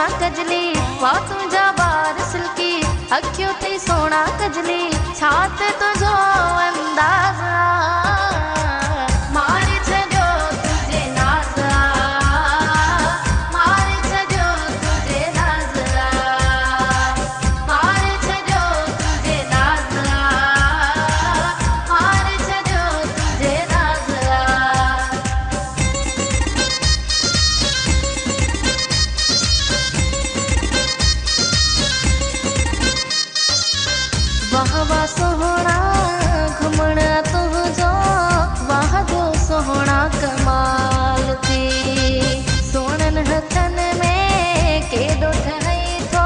सोना कजली वा तुझा बार सिल्की अखियों ते सोना कजली छात तुझो अंदाज मारे छजो तुझे नाज मारे छजो तुझे नाज मारे छजो तुझे नाज मारे छजो तुझे नाज वाह वाह सोहना घुमण तुझो वाह जो सोहना कमाल थी सोनन हथन में केडो ठहई थो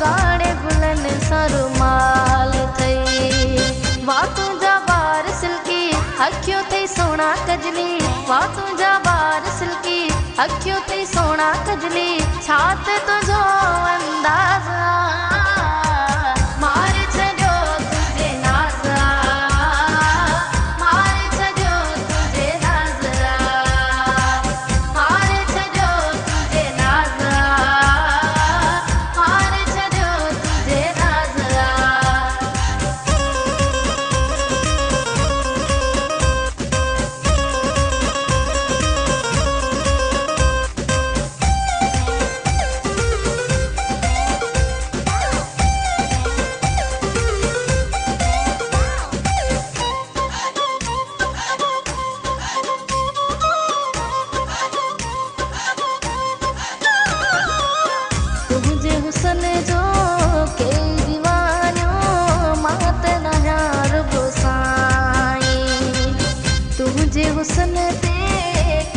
गाड़े गुलन सरुमाल थई वाह तुझा बार सिल्की अखियों ते सोना कजली वाह तुझा बार सिल्की अखियों ते सोना कजली छात तुझो अंदाज मारे छजो तुझे नाज मारे छजो तुझे नाज मारे छजो तुझे नाज मारे छजो तुझे नाज तुझे हुसन जो के दीवानो मात नहार गोसाई तुझे हुसन ते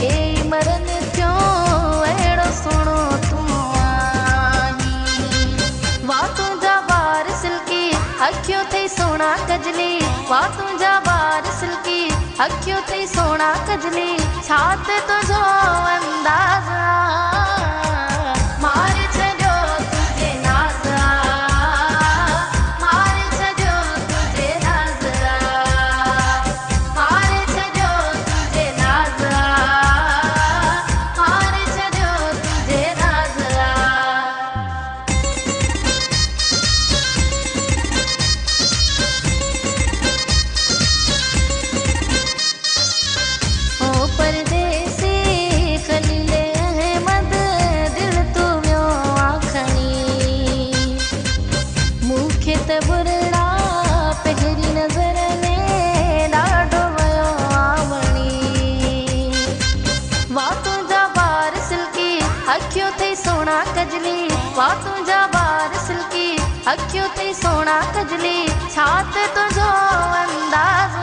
के मरन थियो एड़ो सोनो तू आई वा तुझा बार सिल्की अखियों ते सोना कजली वा तुझा बार सिल्की अखियों ते सोना कजली छात तुझो अंदाज मारे छजो तुझे नाज मारे छजो तुझे नाज मारे छजो तुझे नाज मारे छजो तुझे नाज ओ परदेसी खलील अहमद दिल तू वियो आखनी मूंखे त बुरड़ा पहिरीं नज़र में ॾाढो वियो आवणी वा तुझा बार सिल्की अखियों ते सोना कजली वा तुझा बार सिल्की अखियों ते सोना कजली छात तुझो अंदाज